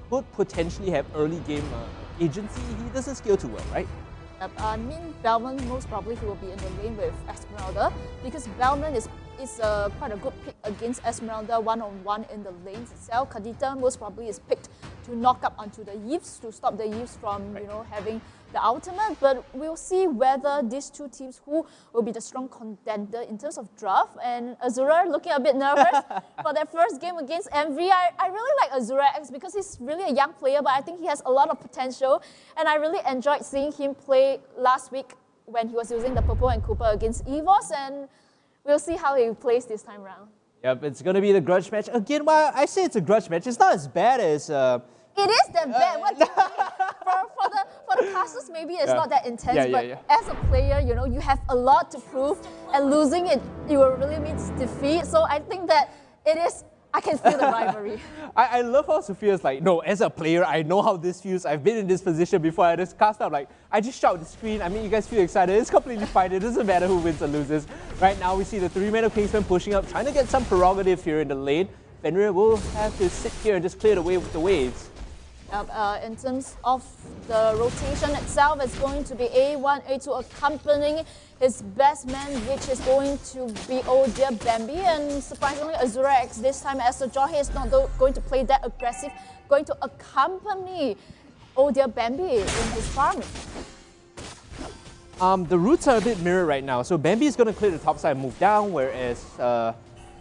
could potentially have early game agency. He doesn't scale too well, right? I mean, Bellman, most probably he will be in the lane with Esmeralda because Bellman is quite a good pick against Esmeralda one-on-one in the lanes itself. Kadita most probably is picked to knock up onto the Yves to stop the Yves from having the ultimate. But we'll see whether these two teams who will be the strong contender in terms of draft. And Azura looking a bit nervous for their first game against MV. I really like Azura X because he's really a young player, but I think he has a lot of potential. And I really enjoyed seeing him play last week when he was using the Purple and Cooper against EVOS, and we'll see how he plays this time around. Yep, it's going to be the grudge match. Again, while I say it's a grudge match, it's not as bad as... It is that bad. What do you mean? For the casters, maybe it's not that intense, but as a player, you have a lot to prove, and losing it, will really means defeat. So I think that it is... I can feel the rivalry. I love how Sophia's like, no, as a player, I know how this feels. I've been in this position before. I just cast out, I just shout at the screen. I mean, you guys feel excited. It's completely fine. It doesn't matter who wins or loses. Right now, we see the 3-man of Kingsmen pushing up, trying to get some prerogative here in the lane. Fenrir will have to sit here and just clear the way with the waves. In terms of the rotation itself, it's going to be A1, A2 accompanying his best man, which is going to be Oh Dear Bambi. And surprisingly, Azura X this time, as Johe is not going to play that aggressive, going to accompany Oh Dear Bambi in his farming. The routes are a bit mirror right now. So Bambi is going to clear the top side and move down, whereas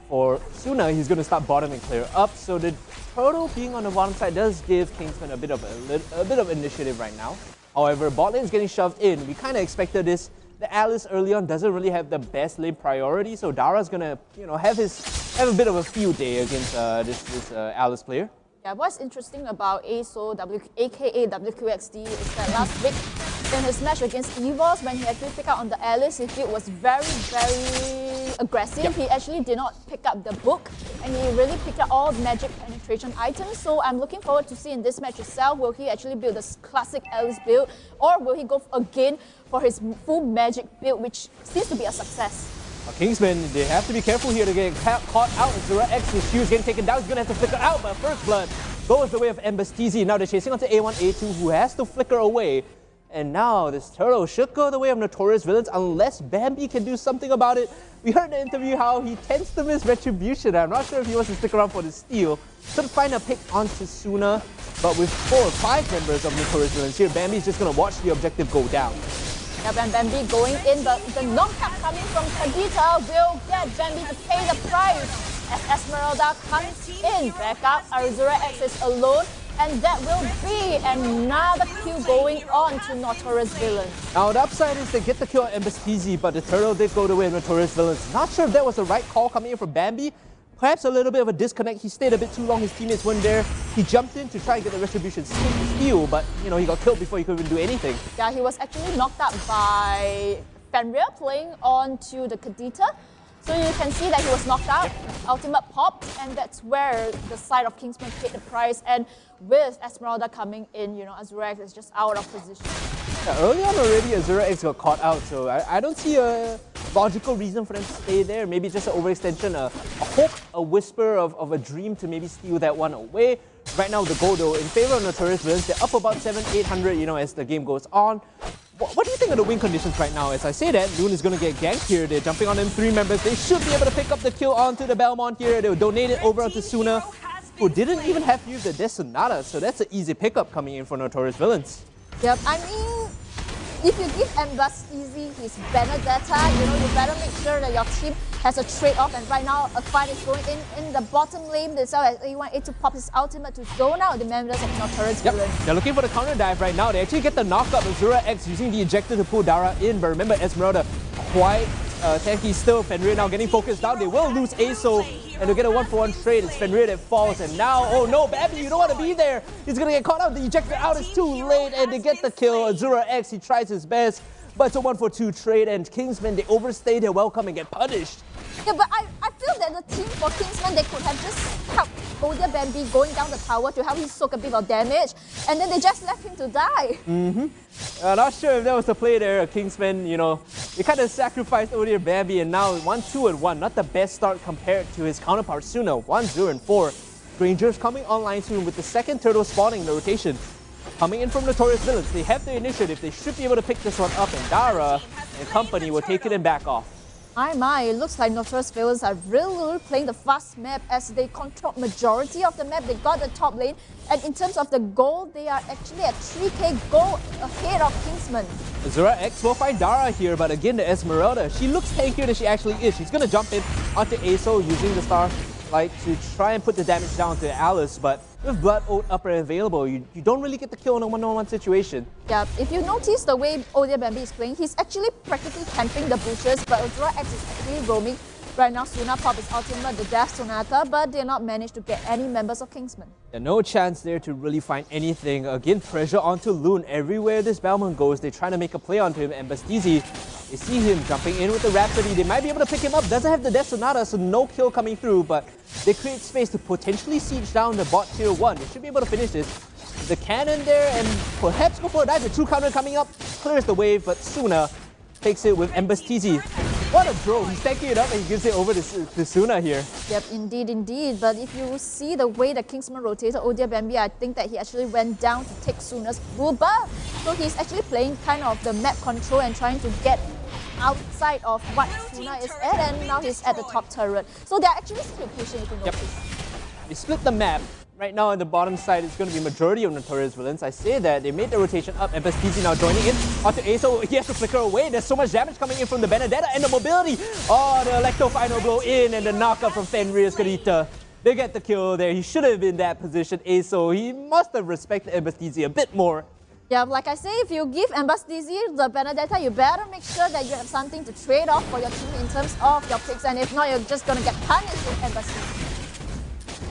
for Suna, he's going to start bottom and clear up. So the turtle being on the bottom side does give Kingsman a bit of initiative right now. However, bot lane is getting shoved in. We kind of expected this. The Alice early on doesn't really have the best lane priority, so Dara's going to have a bit of a field day against this Alice player. Yeah, what's interesting about ASO, aka WQXD, is that last week in his match against EVOS, when he actually picked up on the Alice, his build was very, very aggressive. Yep. He actually did not pick up the book, and he really picked up all magic penetration items. So I'm looking forward to see in this match itself, will he actually build this classic Alice build, or will he go again for his full magic build, which seems to be a success? Kingsmen, they have to be careful here to get caught out. Azura X, his shoes getting taken down. He's going to have to flicker out, but First Blood goes the way of Embastizi. Now they're chasing onto A1, A2, who has to flicker away. And now this turtle should go the way of Notorious villains unless Bambi can do something about it. We heard in the interview how he tends to miss Retribution. I'm not sure if he wants to stick around for the steal. Couldn't find a pick onto Suna, but with 4 or 5 members of Notorious villains here, Bambi's just going to watch the objective go down. Yeah, Bambi going in, but the knockup coming from Kadita will get Bambi to pay the price as Esmeralda comes in. Back up, Azura X is alone, and that will be another kill going on to Notorious Villains. Now the upside is they get the kill on Embastizi, but the turtle did go the way of Notorious Villains. Not sure if that was the right call coming in from Bambi. Perhaps a little bit of a disconnect. He stayed a bit too long, his teammates weren't there. He jumped in to try and get the Retribution steal, but he got killed before he could even do anything. Yeah, he was actually knocked out by Fenrir playing onto the Kadita. So you can see that he was knocked out, ultimate popped, and that's where the side of Kingsman paid the price. And with Esmeralda coming in, Azura X is just out of position. Yeah, early on already, Azura X got caught out, so I don't see a logical reason for them to stay there. Maybe just an overextension, a hope, a whisper of a dream to maybe steal that one away. Right now, the goal though, in favor of Notorious Villains, they're up about 700-800, as the game goes on. What do you think of the win conditions right now? As I say that, Loon is going to get ganked here. They're jumping on them 3 members. They should be able to pick up the kill onto the Belmont here. They'll donate it over onto Suna, who didn't even have to use the Death Sonata, so that's an easy pickup coming in for Notorious Villains. Yep, I mean, if you give Embastizi his Benedetta, you better make sure that your team has a trade-off. And right now, a fight is going in the bottom lane. Itself as A1, A2 pop his ultimate to zone out the members of Notorious Villains. They're looking for the counter dive right now. They actually get the knockup of Azura X using the ejector to pull Dara in. But remember, Esmeralda quite tanky still. Fenrir now getting focused down. They will lose ASO, and they'll get a 1-for-1 trade. It's Fenrir that falls, and now, oh no, Bambi, you don't want to be there. He's going to get caught out. The ejector out is too late, and they get the kill. Azura X, he tries his best, but it's a 1-for-2 trade, and Kingsmen, they overstay their welcome and get punished. Yeah, but I feel that the team for Kingsmen, they could have just helped Older Bambi going down the tower to help him soak a bit of damage, and then they just left him to die. Not sure if that was the play there. Kingsmen, they kind of sacrificed Older Bambi, and now 1-2-1. Not the best start compared to his counterpart Suna, 1-0-4. Rangers coming online soon with the second turtle spawning in the rotation. Coming in from Notorious Villains, they have the initiative. They should be able to pick this one up, and Dara and company will take it and back off. My, it looks like Notorious Villains are really playing the fast map as they control majority of the map. They got the top lane, and in terms of the goal, they are actually at 3k goal ahead of Kingsmen. Azura X will find Dara here, but again the Esmeralda, she looks tankier than she actually is. She's going to jump in onto Aso using the Starlight to try and put the damage down to Alice, but with Blood Oath up and available, you don't really get the kill in a one-on-one situation. Yeah, if you notice the way ODIaBambi is playing, he's actually practically camping the bushes, but Azura X is actually roaming. Right now, Suna pop his ultimate, the Death Sonata, but they not managed to get any members of Kingsmen. Yeah, no chance there to really find anything. Again, pressure onto Loon. Everywhere this Balmond goes, they're trying to make a play onto him, and Bastizi, they see him jumping in with the Rhapsody. They might be able to pick him up. Doesn't have the Death Sonata, so no kill coming through, but they create space to potentially siege down the bot tier 1. They should be able to finish this. The cannon there, and perhaps go for a dive. The true counter coming up, clears the wave, but Suna takes it with Embastizi. What a throw! He's taking it up and he gives it over to Suna here. Yep, indeed. But if you see the way the Kingsman rotated ODIaBambi, I think that he actually went down to take Suna's blue buff. So he's actually playing kind of the map control and trying to get outside of what Suna is at, and now he's at the top turret. So they're actually still pushing, if you notice. They split the map. Right now on the bottom side, it's going to be majority of Notorious Villains. I say that they made the rotation up, and Bastizi now joining in onto Aso. He has to flicker away. There's so much damage coming in from the Benedetta and the mobility. Oh, the Electro final blow in, and the knockup from Fenrir's Kadita. They get the kill there. He should have been in that position, Aso. He must have respected Bastizi a bit more. Yeah, like I say, if you give Embastizi the Benedetta, you better make sure that you have something to trade off for your team in terms of your picks, and if not, you're just going to get punished with Embastizi.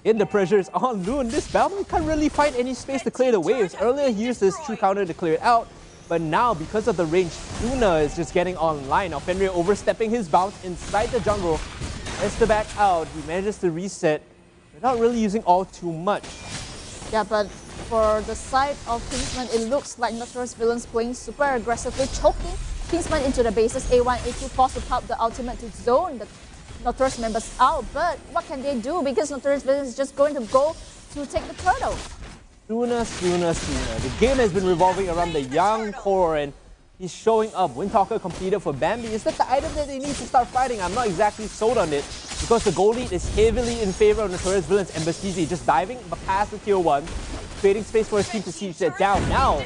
In the pressure is on Loon. This Balmond can't really find any space to clear the waves. Earlier he used his true counter to clear it out, but now because of the range, Suna is just getting online. Now Fenrir overstepping his bounce inside the jungle. Has to back out. He manages to reset without really using all too much. Yeah, but for the side of Kingsman, it looks like Notorious Villains playing super aggressively, choking Kingsman into the bases. A1, A2 forced to pop the ultimate to zone the Notorious members out, but what can they do because Notorious Villains is just going to go to take the turtle. Suna. The game has been revolving around the young core, and he's showing up. Windtalker completed for Bambi. Is that the item that they need to start fighting? I'm not exactly sold on it because the goal lead is heavily in favor of Notorious Villains, and Bastizi just diving past the tier 1, creating space for his team to siege that down. Now,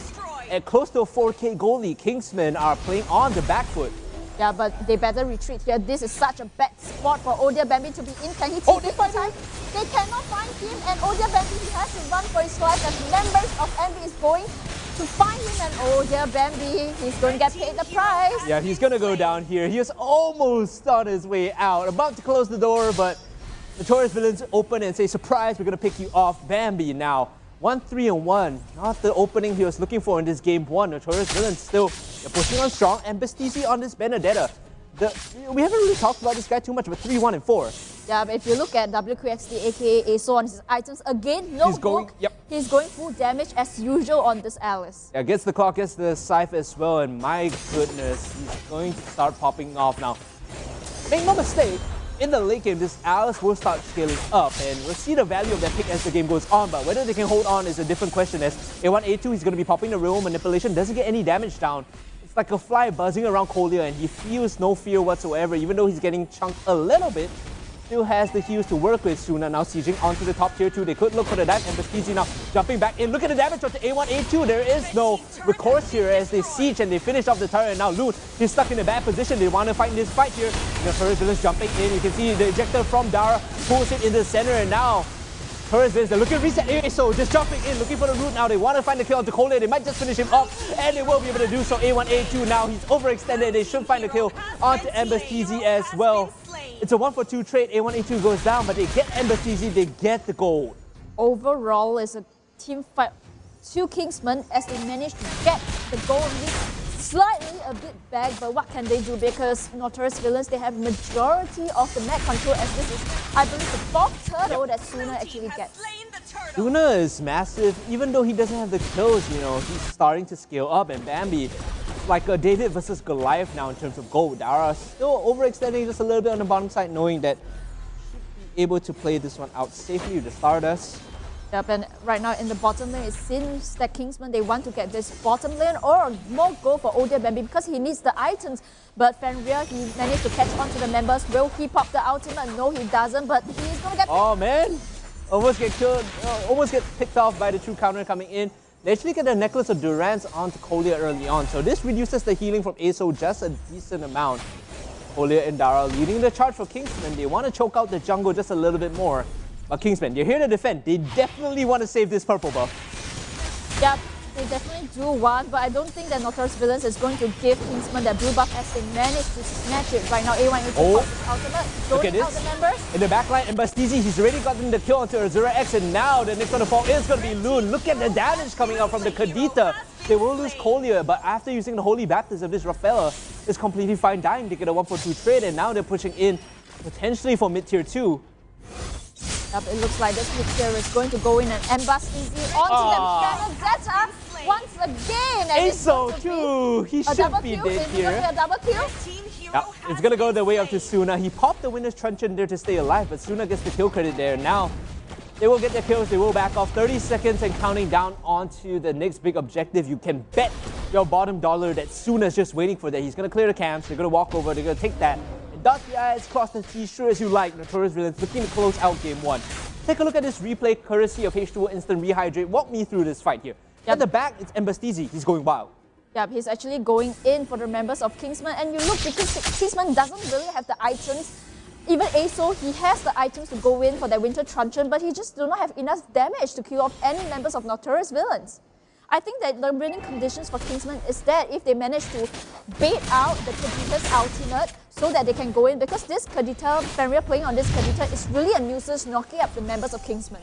at close to a 4k goal lead, Kingsmen are playing on the back foot. Yeah, but they better retreat here. This is such a bad spot for ODIaBambi to be in. Can he take it in time? They cannot find him, and ODIaBambi, he has to run for his life as members of Envy is going to find him, and ODIaBambi, he's going to get paid the price. Yeah, he's going to go down here. He is almost on his way out, about to close the door, but Notorious Villains open and say, surprise, we're going to pick you off. Bambi now 1-3-1, not the opening he was looking for in this game 1. Notorious Villains still pushing on strong, and Bastizi on this Benedetta. We haven't really talked about this guy too much, but 3-1-4. Yeah, but if you look at WQXD, aka Aso on his items, again, no hook. He's going full damage as usual on this Alice. Yeah, gets the clock, gets the scythe as well, and my goodness, he's going to start popping off now. Make no mistake, in the late game, this Alice will start scaling up, and we'll see the value of that pick as the game goes on, but whether they can hold on is a different question, as A1, A2, he's going to be popping the real manipulation, doesn't get any damage down. It's like a fly buzzing around Kolya, and he feels no fear whatsoever, even though he's getting chunked a little bit. Still has the heals to work with. Suna now sieging onto the top tier 2. They could look for the dive, and Bastizi now jumping back in. Look at the damage onto A1, A2. There is no recourse here as they siege and they finish off the turret. And now Loon, he's stuck in a bad position. They want to fight in this fight here. The Notorious Villains jumping in. You can see the ejector from Dara pulls it in the center, and now Notorious Villains, they're looking to reset. So just jumping in, looking for the root now. They want to find the kill onto Kolya. They might just finish him off, and they will be able to do so. A1, A2 now. He's overextended. They should find the kill onto Bastizi as well. It's a 1-for-2 trade. A1, A2 goes down, but they get Bastizi, they get the gold. Overall, it's a team fight. 2 Kingsmen as they manage to get the gold lead. Slightly a bit back, but what can they do? Because Notorious Villains, they have majority of the map control, as this is, I believe, the 4th turtle that Suna actually gets. Suna is massive, even though he doesn't have the kills, you know, he's starting to scale up, and Bambi, like a David versus Goliath now in terms of gold. Dara still overextending just a little bit on the bottom side, knowing that able to play this one out safely with the Stardust. Yep, and right now in the bottom lane, it seems that Kingsmen, they want to get this bottom lane or more go for MLBB because he needs the items. But Fenrir, he managed to catch on to the members. Will he pop the ultimate? No, he doesn't, but he's going to get... Oh, man! Almost get killed, almost get picked off by the true counter coming in. They actually get the Necklace of Durance onto Collier early on, so this reduces the healing from ASO just a decent amount. Collier and Dara leading the charge for Kingsmen. They want to choke out the jungle just a little bit more. But Kingsmen, they're here to defend. They definitely want to save this purple buff. Yep, they definitely do want, but I don't think that Notorious Villains is going to give Kingsmen that blue buff as they manage to snatch it right now. A1 is ultimate, throwing out the members. In the backline, and Bastizi, he's already gotten the kill onto Azura X, and now the next one to fall is going to be Loon. Look at the damage coming out from the Kadita. They will lose Collier, but after using the Holy Baptism, this Rafaela is completely fine dying to get a 1-for-2 trade, and now they're pushing in potentially for mid-tier 2. Yep, it looks like this mid-tier is going to go in and embass easy onto the Benedetta once again. And ASO too! He should be dead here. A double kill? Yep, it's going to go the way up to Suna. He popped the Winner's Truncheon there to stay alive, but Suna gets the kill credit there. Now, they will get their kills, they will back off. 30 seconds and counting down onto the next big objective. You can bet your bottom dollar that Suna's just waiting for that. He's going to clear the camps, they're going to walk over, they're going to take that. Dot the I's, cross the T's, sure as you like. Notorious Villains looking to close out game 1. Take a look at this replay, courtesy of H2O Instant Rehydrate. Walk me through this fight here. Yep. At the back, it's Mbastizi. He's going wild. Yep, he's actually going in for the members of Kingsmen. And you look, because Kingsmen doesn't really have the items. Even ASO, he has the items to go in for that Winter Truncheon, but he just do not have enough damage to kill off any members of Notorious Villains. I think that the winning conditions for Kingsmen is that if they manage to bait out the Kadita's ultimate so that they can go in, because this Kadita, Fenrir playing on this Kadita is really a nuisance knocking up the members of Kingsmen.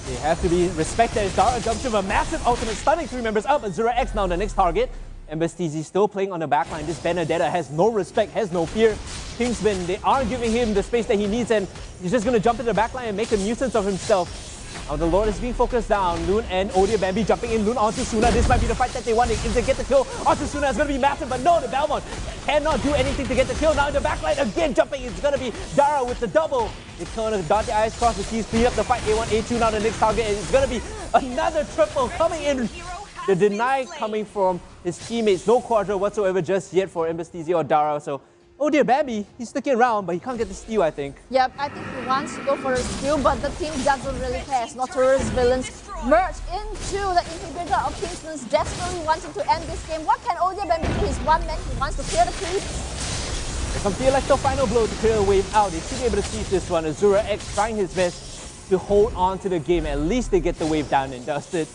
They have to be respected. Dara jumps with a massive ultimate, stunning 3 members up. Azura X now the next target. And Bastizi still playing on the backline. This Benedetta has no respect, has no fear. Kingsmen, they aren't giving him the space that he needs, and he's just going to jump into the backline and make a nuisance of himself. Now the Lord is being focused down. Loon and MLBB jumping in. Loon onto Suna. This might be the fight that they want. If they get the kill onto Suna, it's going to be massive. But no, the Belmont cannot do anything to get the kill. Now in the backline again jumping. It's going to be Dara with the double. It's going to dot the I's, cross the T's, speed up the fight. A1, A2 now the next target. And it's going to be another triple coming in. The deny coming from his teammates. No quadra whatsoever just yet for Mbastizi or Dara. So MLBB, he's sticking around, but he can't get the steal, I think. Yep, I think he wants to go for a steal, but the team doesn't really care. As Notorious Villains merge into the inhibitor of Kingsmen's, desperately wanting to end this game. What can MLBB do? He's one man, he wants to clear the creep. Here comes the Electro final blow to clear the wave out. They should be able to seize this one. Azura X trying his best to hold on to the game. At least they get the wave down and dusted.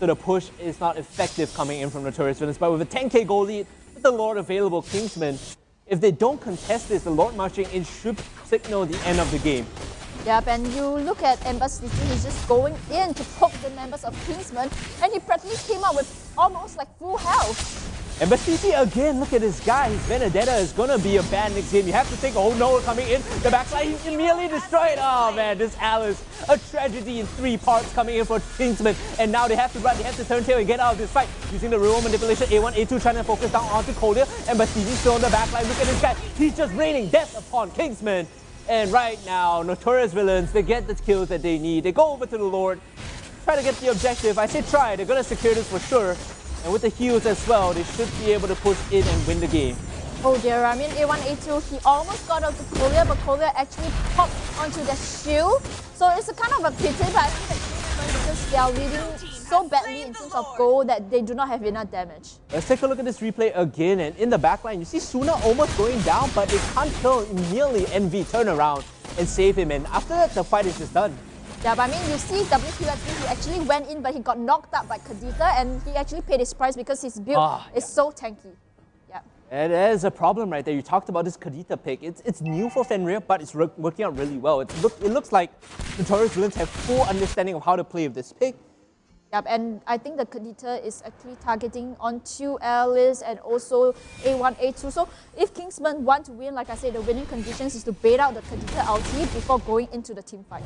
So the push is not effective coming in from Notorious Villains. But with a 10k goal lead, with the Lord available, Kingsmen, if they don't contest this, the Lord marching in should signal the end of the game. Yep, and you look at Mbastizi, he's just going in to poke the members of Kingsmen, and he practically came out with almost like full health. Mbastizi again, look at this guy. His Benedetta is going to be a bad next game. You have to think, oh no, coming in. The backside, he's immediately destroyed. Oh man, this Alice, a tragedy in 3 parts coming in for Kingsmen. And now they have to run, they have to turn tail and get out of this fight. Using the real manipulation, A1, A2 trying to focus down onto Collier. Mbastizi still on the backline. Look at this guy. He's just raining death upon Kingsmen. And right now, Notorious Villains, they get the kills that they need. They go over to the Lord, try to get the objective. I say try, they're going to secure this for sure. And with the heals as well, they should be able to push in and win the game. Oh dear, I mean A1, A2, he almost got out to Collier, but Collier actually popped onto the shield. So it's a kind of a pity, but I think that because they are leading so badly in terms of goal that they do not have enough damage. Let's take a look at this replay again, and in the backline, you see Suna almost going down, but they can't kill nearly Envy turn around and save him, and after that, the fight is just done. Yeah, but I mean, you see WQFD, he actually went in, but he got knocked out by Kadita, and he actually paid his price because his build is so tanky. Yeah. It is a problem right there. You talked about this Kadita pick. It's new for Fenrir, but it's working out really well. It looks like Notorious Villains have full understanding of how to play with this pick. Yep, and I think the Kadita is actually targeting onto Alice and also A1, A2. So if Kingsmen want to win, like I said, the winning conditions is to bait out the Kadita ulti before going into the team fight.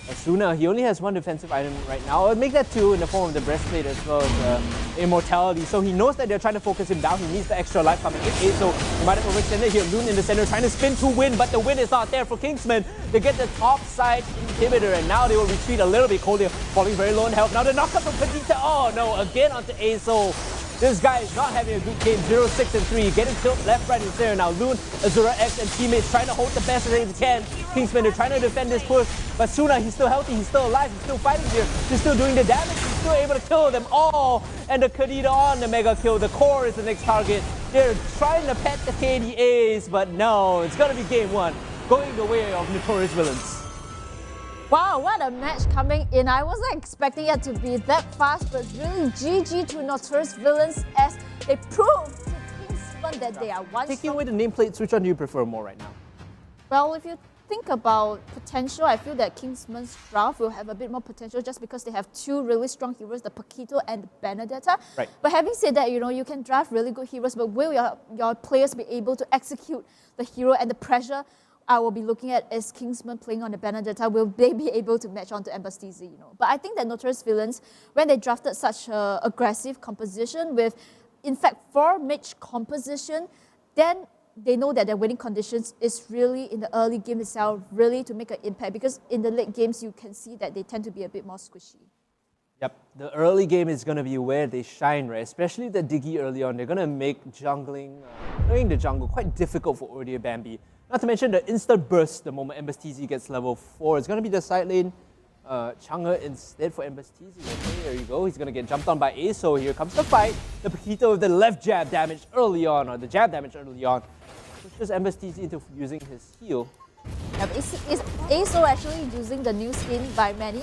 Asuna, he only has one defensive item right now. I'll make that two in the form of the breastplate as well as immortality. So he knows that they're trying to focus him down. He needs the extra life coming in. So he might have overextended here. Loon in the center trying to spin to win, but the win is not there for Kingsmen. They get the top side inhibitor, and now they will retreat a little bit. Collier falling very low in health. Now the knockup from Kadita. Oh no, again onto Aso. This guy is not having a good game. 0, 6, and 3. Getting killed left, right, and center. Now Loon, Azura X, and teammates trying to hold the best as they can. Kingsmen are trying to defend this push, but Suna, he's still healthy, he's still alive, he's still fighting here. He's still doing the damage, he's still able to kill them all. And the Kadita on the mega kill. The core is the next target. They're trying to pet the KDAs, but no, it's gonna be game one. Going the way of Notorious Villains. Wow, what a match coming in. I wasn't expecting it to be that fast, but really GG to Notorious Villains as they proved to Kingsmen that they are one Taking strong. away the nameplates, which one do you prefer more right now? Well, if you think about potential, I feel that Kingsman's draft will have a bit more potential just because they have two really strong heroes, the Paquito and the Benedetta. Right. But having said that, you can draft really good heroes, but will your players be able to execute the hero and the pressure I will be looking at is Kingsmen playing on the Benedetta? Will they be able to match on to Embastisi, But I think that Notorious Villains, when they drafted such an aggressive composition with, in fact, 4 mage composition, then they know that their winning conditions is really in the early game itself, really to make an impact, because in the late games you can see that they tend to be a bit more squishy. Yep, the early game is going to be where they shine, right? Especially the Diggy early on. They're going to make jungling, playing the jungle, quite difficult for Ordia Bambi. Not to mention the instant burst the moment Embastisi gets level 4. It's going to be the side lane Chang'e instead for Embastisi. Okay, there you go. He's going to get jumped on by Ace. So here comes the fight. The Paquito with the left jab damage early on, or the jab damage early on. Pushes Embastisi into using his heal. Is Aso actually using the new skin by Manny?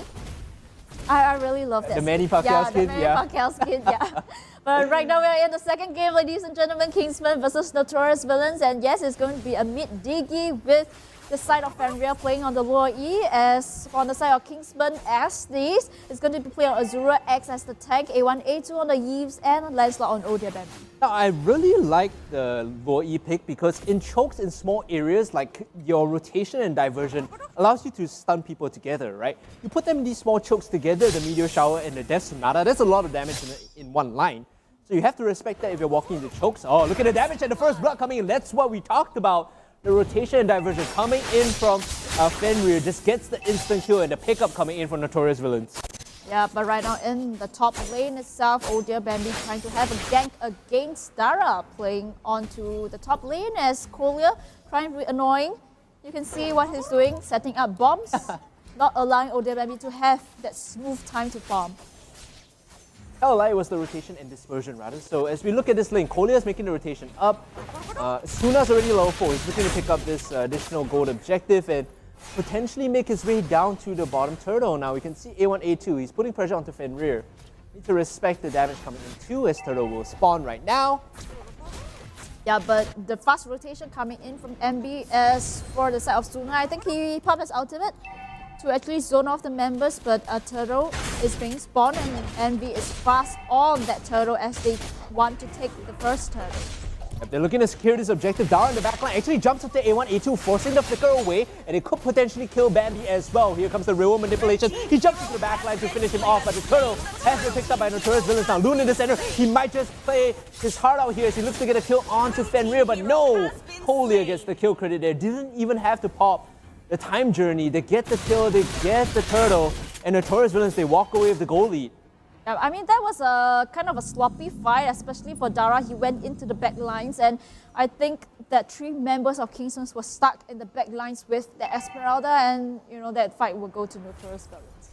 I really love that. The Manny Pacquiao skin? The Manny Pacquiao skin, yeah. But right now we're in the second game, ladies and gentlemen, Kingsmen versus Notorious Villains. And yes, it's going to be a mid-diggy with the side of Fenrir playing on the lower E, as on the side of Kingsmen as these. It's going to be playing on Azura X as the tank, A1, A2 on the Yves, and Lancelot on Odiabem. Now, I really like the lower E pick because in chokes in small areas, like your rotation and diversion allows you to stun people together, right? You put them in these small chokes together, the Meteor Shower and the Death Sonata, that's a lot of damage in one line. So you have to respect that if you're walking into chokes. Oh, look at the damage and the first blood coming in. That's what we talked about. The rotation and diversion coming in from Fenrir just gets the instant kill, and the pickup coming in from Notorious Villains. Yeah, but right now in the top lane itself, Oh Dear Bambi trying to have a gank against Dara, playing onto the top lane as Collier trying to be annoying. You can see what he's doing, setting up bombs, not allowing Oh Dear Bambi to have that smooth time to farm. It was the rotation and dispersion rather. So as we look at this lane, Collier is making the rotation up. Suna's already level 4. He's looking to pick up this additional gold objective and potentially make his way down to the bottom turtle. Now we can see A1, A2. He's putting pressure onto Fenrir. Need to respect the damage coming in too, as turtle will spawn right now. Yeah, but the fast rotation coming in from MB as for the side of Suna, I think he popped his ultimate to actually zone off the members, but a turtle is being spawned and MB is fast on that turtle as they want to take the first turtle. They're looking to secure this objective. Dara in the backline actually jumps up to A1, A2, forcing the flicker away, and it could potentially kill Bambi as well. Here comes the real manipulation. He jumps into the backline to finish him off, but the turtle has been picked up by Notorious Villains. Now Loon in the center. He might just play his heart out here as he looks to get a kill onto Fenrir, but no! Collier gets the kill credit there. Didn't even have to pop the time journey. They get the kill, they get the turtle, and Notorious Villains, they walk away with the goal lead. Yeah, I mean, that was a kind of a sloppy fight, especially for Dara. He went into the back lines, and I think that 3 members of Kingsmen were stuck in the back lines with the Esmeralda, and that fight will go to Notorious Villains.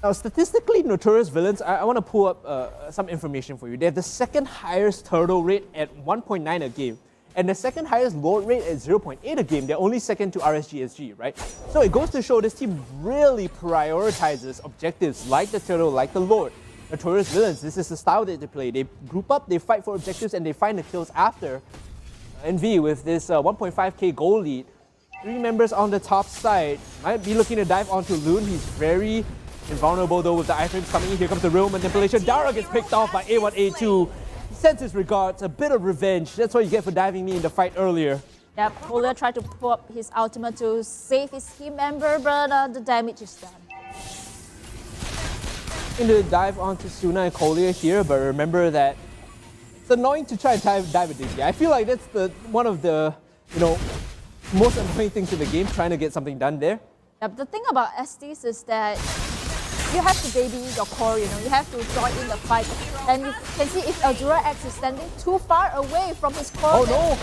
Now, statistically, Notorious Villains, I want to pull up some information for you. They have the second highest turtle rate at 1.9 a game, and the second highest lord rate at 0.8 a game. They're only second to RSGSG, right? So it goes to show this team really prioritizes objectives like the turtle, like the lord. Notorious Villains, this is the style that they play. They group up, they fight for objectives, and they find the kills after. NV with this 1.5k goal lead. 3 members on the top side. Might be looking to dive onto Loon. He's very invulnerable though with the iframes coming in. Here comes the real manipulation. Dara gets picked off by A1, A2. He sends his regards, a bit of revenge. That's what you get for diving me in the fight earlier. Yep, Collier tried to pull up his ultimate to save his team member, but the damage is done. Going to dive onto Suna and Collier here, but remember that it's annoying to try and dive a Digi. I feel like that's one of the, most annoying things in the game, trying to get something done there. Yeah, but the thing about SDs is that you have to baby your core, you have to join in the fight. And you can see if Azura X is standing too far away from his core. Oh no!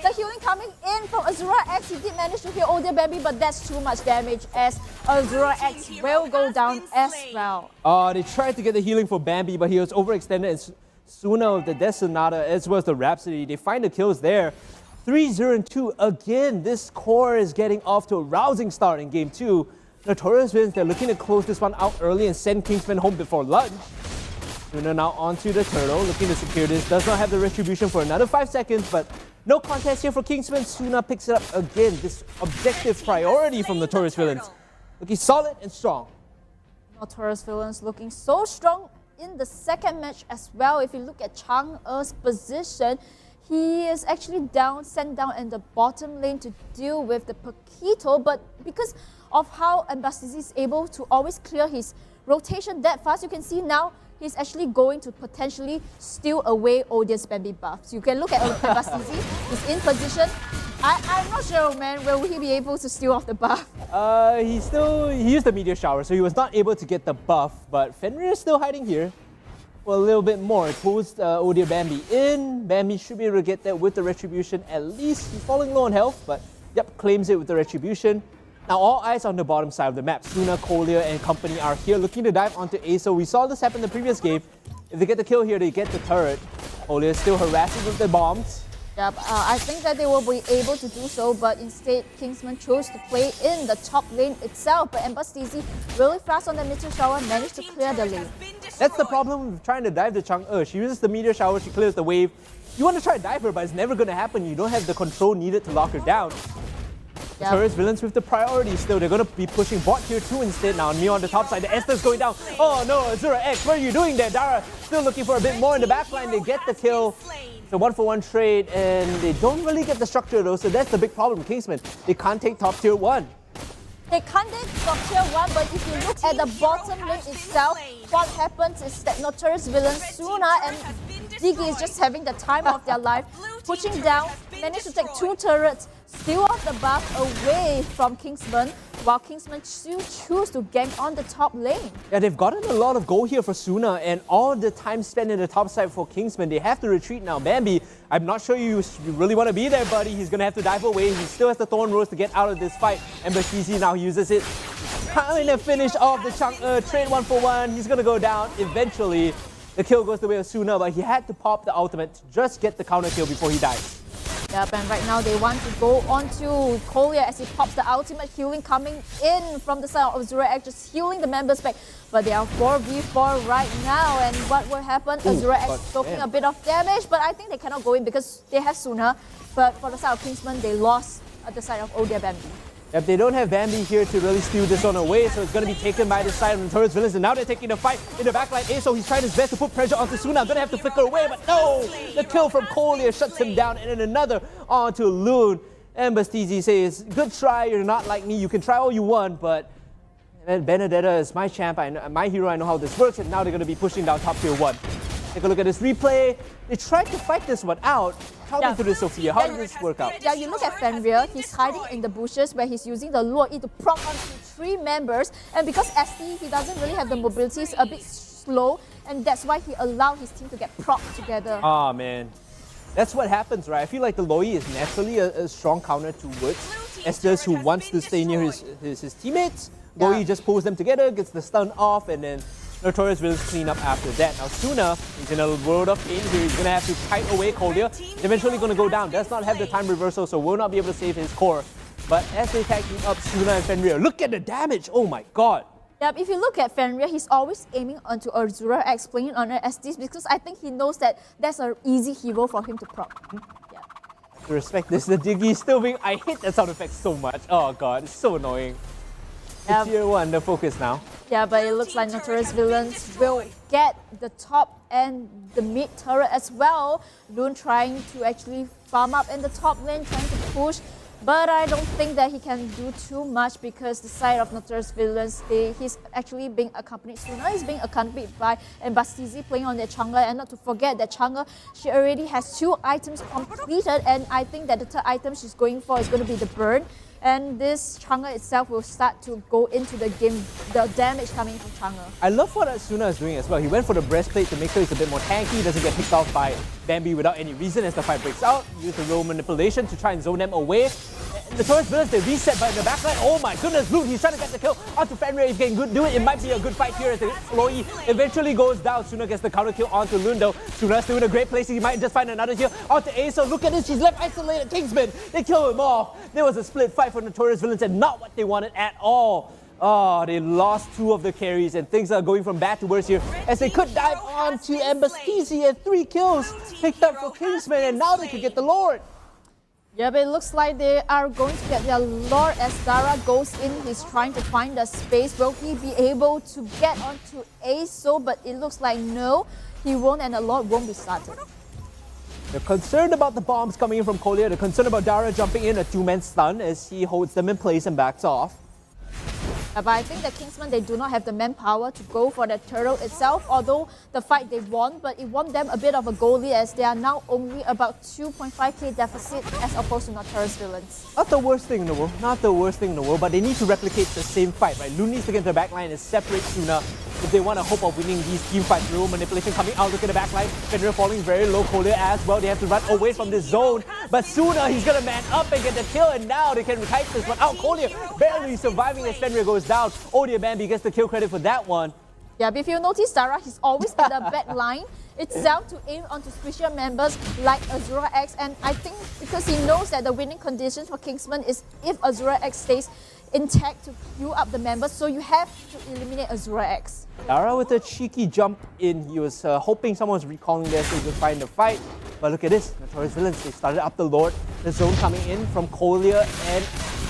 The healing coming in from Azura X. He did manage to heal Odia Bambi, but that's too much damage as Azura X will go down as well. They tried to get the healing for Bambi, but he was overextended. And Suna with the Death Sonata as well as the Rhapsody, they find the kills there. 3-0-2 again. This core is getting off to a rousing start in game 2. Notorious wins. They're looking to close this one out early and send Kingsmen home before lunch. Suna now onto the turtle, looking to secure this. Does not have the retribution for another 5 seconds, but no contest here for Kingsmen. Suna picks it up again. This objective priority from Notorious Villains. Looking solid and strong. Notorious Villains looking so strong in the second match as well. If you look at Chang'e's position, he is actually sent down in the bottom lane to deal with the Paquito, but because of how Embastisi is able to always clear his rotation that fast, you can see now he's actually going to potentially steal away Odia's Bambi buffs. You can look at Embastisi, he's in position. I'm not sure, man, will he be able to steal off the buff? He used the Meteor Shower, so he was not able to get the buff, but Fenrir is still hiding here. For a little bit more, pulls Odia Bambi in. Bambi should be able to get that with the Retribution at least. He's falling low on health, but yep, claims it with the Retribution. Now all eyes on the bottom side of the map. Suna, Collier and company are here looking to dive onto ASO. We saw this happen in the previous game. If they get the kill here, they get the turret. Collier still harassing with the bombs. Yep, I think that they will be able to do so, but instead Kingsman chose to play in the top lane itself. But Embastisi really fast on the Meteor Shower, managed to clear the lane. That's the problem with trying to dive the Chang'e. She uses the Meteor Shower, she clears the wave. You want to try to dive her, but it's never going to happen. You don't have the control needed to lock her down. Yep. Notorious Villains with the priority still. They're going to be pushing bot tier 2 instead now. Neo on the top side. The Esther's going down. Oh no, Azura X, what are you doing there? Dara still looking for a bit more in the backline. They get the kill. It's a 1-for-1 trade and they don't really get the structure though. So that's the big problem. Kingsmen, they can't take top tier 1. They can't take top tier 1, but if you look at the bottom lane itself, what happens is that Notorious Villains, Suna and Diggy is just having the time of their life, pushing down, managed to take 2 turrets, steal off the buff away from Kingsman, while Kingsman still choose to gank on the top lane. Yeah, they've gotten a lot of gold here for Suna, and all the time spent in the top side for Kingsman, they have to retreat now. Bambi, I'm not sure you really want to be there, buddy. He's going to have to dive away. He still has the Thorn Rose to get out of this fight, and Bakizi now uses it. Trying to finish off the Chang'e, trade 1-for-1. He's going to go down eventually. The kill goes the way of Suna, but he had to pop the ultimate to just get the counter kill before he dies. Yep, and right now they want to go on to Collier as he pops the ultimate healing coming in from the side of Azura X, just healing the members back. But they are 4v4 right now, and what will happen? Azura X soaking a bit of damage, but I think they cannot go in because they have Suna. But for the side of Kingsman, they lost at the side of Odia Bambi. Yep, they don't have Bambi here to really steal this one away, so it's going to be taken by the side of Notorious Villains, and now they're taking the fight in the backline. ASO, he's trying his best to put pressure onto Suna. Going to have to flicker away, but no! The kill from Collier shuts him down, and then another onto Loon. And Bastizi says, good try, you're not like me, you can try all you want, but Benedetta is my champ, my hero, I know how this works, and now they're going to be pushing down top tier 1. Take a look at this replay. They tried to fight this one out. Talk me through this, Sophia. How did this work out? Yeah, you look at Fenrir. He's hiding in the bushes where he's using the Luo E to proc onto 3 members. And because ST, he doesn't really have the mobility, it's a bit slow. And that's why he allowed his team to get propped together. Oh, man. That's what happens, right? I feel like the Loi is naturally a strong counter towards Estes, who wants to stay near his teammates. Loi just pulls them together, gets the stun off, and then Notorious Villains clean up after that. Now Suna is in a world of pain here. He's going to have to kite away Collier. He's eventually going to go down. Does not have the time reversal, so will not be able to save his core. But as they tag team up Suna and Fenrir, look at the damage! Oh my god! Yep, if you look at Fenrir, he's always aiming onto Azura X, playing on her SDs because I think he knows that that's an easy hero for him to proc. Yeah. To respect this, the Diggy is still being... I hate that sound effect so much. Oh god, it's so annoying. It's tier 1, the focus now. Yeah, but it looks like Notorious Villains will get the top and the mid turret as well. Loon trying to actually farm up in the top lane, trying to push But I don't think that he can do too much because the side of Notorious Villains, he's actually being accompanied sooner. He's being accompanied by Bastizi playing on their jungler, and not to forget that jungler, she already has 2 items completed, and I think that the third item she's going for is going to be the burn. And this jungler itself will start to go into the game, the damage coming from jungler. I love what Asuna is doing as well. He went for the breastplate to make sure he's a bit more tanky, doesn't get picked off by Bambi without any reason as the fight breaks out. Use the roll manipulation to try and zone them away. The Notorious Villains, they reset by the backline. Oh my goodness, Luke, he's trying to get the kill onto Fenrir. If he can do it, it might be a good fight here as the Chloe eventually goes down. Suna gets the counter kill onto Lundo. Suna's still in a great place. He might just find another heal onto Aso. Look at this, she's left isolated. Kingsmen, they kill him off. There was a split fight for Notorious Villains and not what they wanted at all. Oh, they lost 2 of the carries and things are going from bad to worse here as they could dive on to Bastizi and 3 kills picked up for Kingsmen, and now they could get the Lord. Yeah, but it looks like they are going to get their Lord as Dara goes in. He's trying to find the space. Will he be able to get onto Aso? But it looks like no, he won't, and the Lord won't be started. They're concerned about the bombs coming in from Collier. They're concerned about Dara jumping in a 2-man stun as he holds them in place and backs off. But I think the Kingsmen, they do not have the manpower to go for the turtle itself, although the fight they won, but it won them a bit of a goal lead as they are now only about 2.5k deficit as opposed to Notorious Villains. Not the worst thing in the world, not the worst thing in the world, but they need to replicate the same fight, right? Loon needs to get into the backline and separate Suna if they want a hope of winning these team fights. Real manipulation coming out, look at the backline. Fenrir falling very low, Collier as well. They have to run away from this zone, but Suna, he's gonna man up and get the kill, and now they can kite this one out. Collier barely surviving as Fenrir goes down. Oh dear, Bambi gets the kill credit for that one. Yeah, but if you notice, Dara, he's always at the back line. It's down to aim onto special members like Azura X, and I think because he knows that the winning conditions for Kingsman is if Azura X stays intact to queue up the members, so you have to eliminate Azura X. Dara with a cheeky jump in. He was hoping someone was recalling there so he could find the fight. But look at this, Notorious Villains, they started up the Lord. The zone coming in from Collier and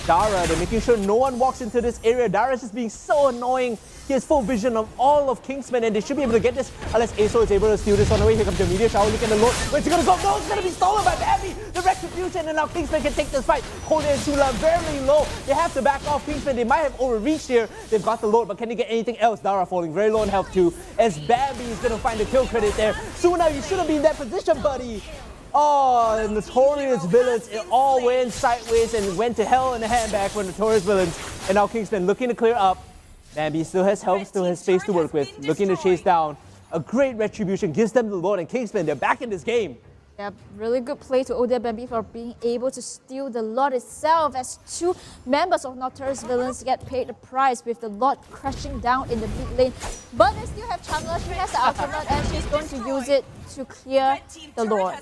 Dara. They're making sure no one walks into this area. Dara's just being so annoying. He has full vision of all of Kingsmen, and they should be able to get this unless Aso is able to steal this on the way. Here comes the meteor shower. Look at the Lord. Where's he gonna go? No, it's gonna be stolen by Bambi. The retribution, and now Kingsmen can take this fight. Collier and Sula very low. They have to back off Kingsmen. They might have overreached here. They've got the Lord, but can they get anything else? Dara falling very low in health too, as Bambi is gonna find the kill credit there. Suna, you shouldn't be in that position, buddy. Oh, the Notorious Villains, it all went sideways and went to hell in a handbag for Notorious Villains. And now Kingsman looking to clear up. Bambi still has health, still has space to work with, looking to chase down. A great retribution gives them the Lord, and Kingsman, they're back in this game. Yeah, really good play to Odia Bambi for being able to steal the Lord itself as 2 members of Notorious Villains get paid the prize with the Lord crashing down in the mid lane. But they still have Chandler, she has the ultimate and she's going to use it to clear the Lord.